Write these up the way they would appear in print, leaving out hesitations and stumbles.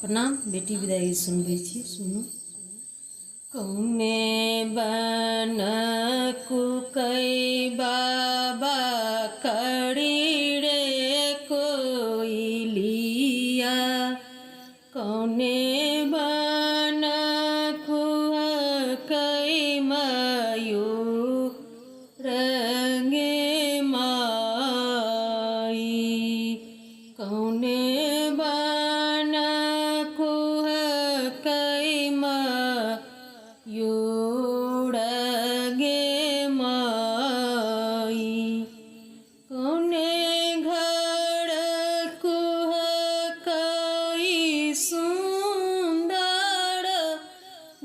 प्रणाम। बेटी विदाई सुनबे छी, सुनू। कौने बन कुकई बाबा कड़ी रे कोइलिया, कौने बन कुकई मयूर रंगे माई, कौने बन कुकई मयूर गे माई, कौने घर कुकई सुंदर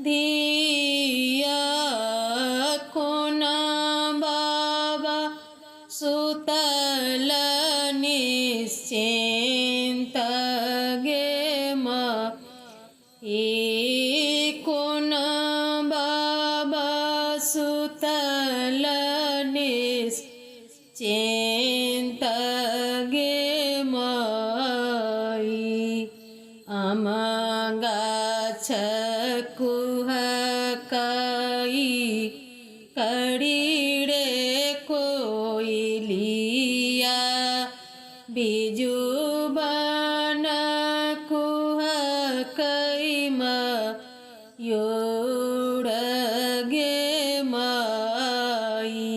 धिया, कोना बाबा सुतल निश्चिंत गे माई, कोना बाबा सुतल निश्चिंत गे माई, आम गाछ कुहकई कड़ी रे कोइलिया, बिजू बन कुहकई मयूर गे माई,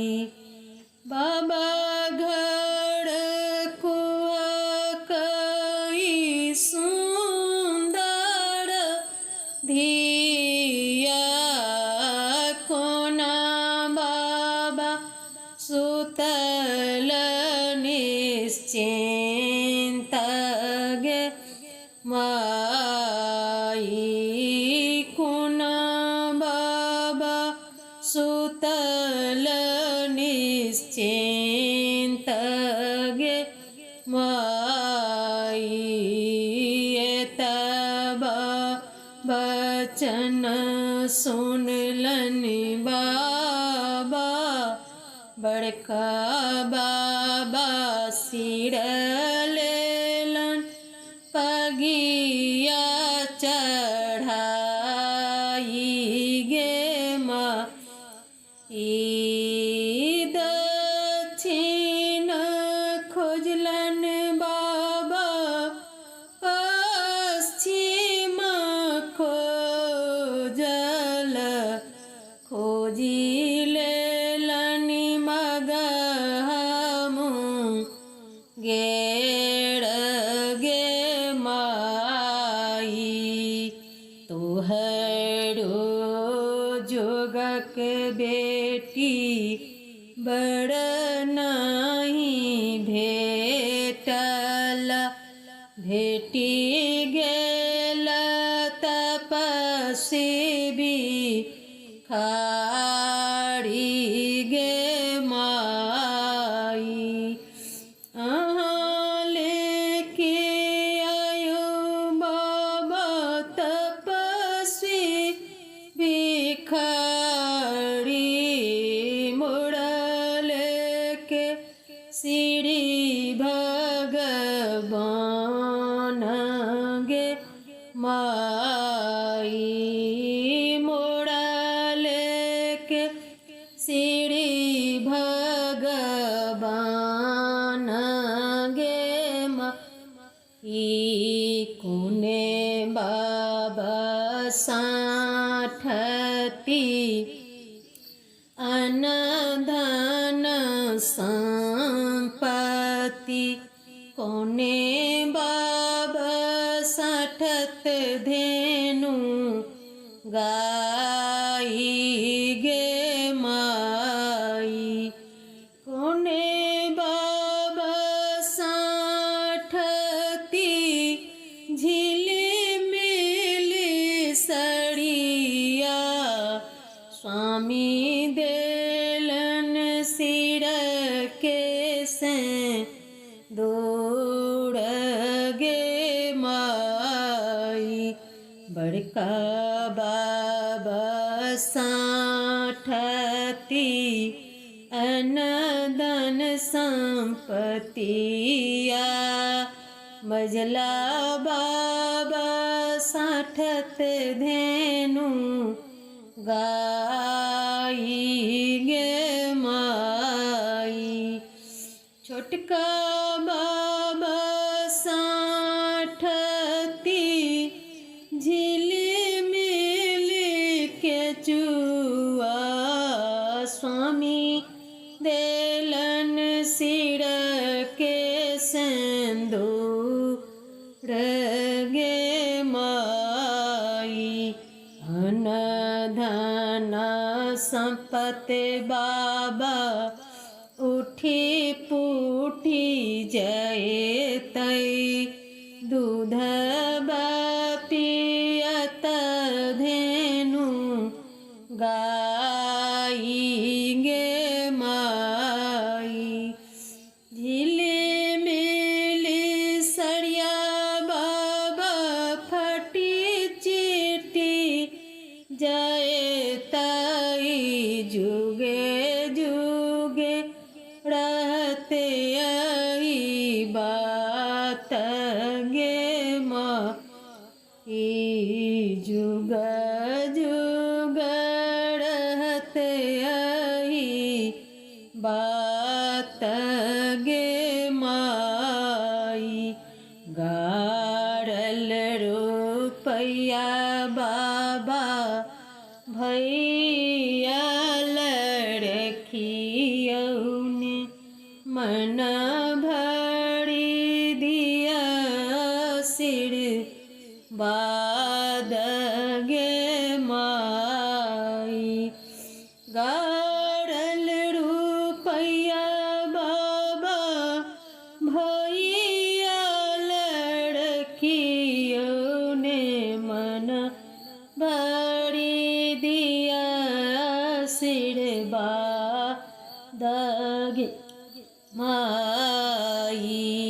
बाबा घर कुहकई सुंदर धिया, कोना बाबा सुतल निश्चिंत गे माई, कोना बाबा सुतल निश्चिंत गे माई, एतबा बचन सुनलन बाबा, बड़का बाबा सिर लेलन पगिया चढ़ाई गे माई, दक्षिण खोजलन बाबा पश्चिम खोजल, खोजी लेलन मगहम गेड़ गे माई, तोहरो जोगक बेटी बड़ नहीं भेटल, भेटी गेल तपस्वी भिखारी गे माई, अहाँ लेके आयो बाबा तपस्वी भिखारी, मुड़ल के सीढ़ी भगवान गे माई, मुड़ल के सीढ़ी भगवान गे माई, कोने बाबा साठती अनधन संपत्ति, कोने बाबा साठत धेनु गाई गे माई, कोने बाबा साठती झिलिमिली सड़िया, स्वामी देलन सिर के से दौड़ गे माई, बड़का बाबा साठती अनधन संपत्तिया, मजला बाबा साठत धेनु गाई गे माई। छोटका बाबा साठती झिलिमिल केचुआ स्वामी देलन सिर के सिंदूर गे माई। अन धन संपत्ति बाबा उठी पूठी जयतै दूध पियत धेनु गाई गे माई। झिलिमिली सरिया बाबा फटी चिटी जयतै जुगे जुगे रहते आई बात गे माई। जुग जुग रहते आई बात गे माई। गाड़ल रुपया बाबा भैया लड़कियौने मन भरी दिया सिर बाद गे माई। गाड़ल रुपया बाबा भैया लड़कियौने मन भरी दिया सिर बाद गे माई।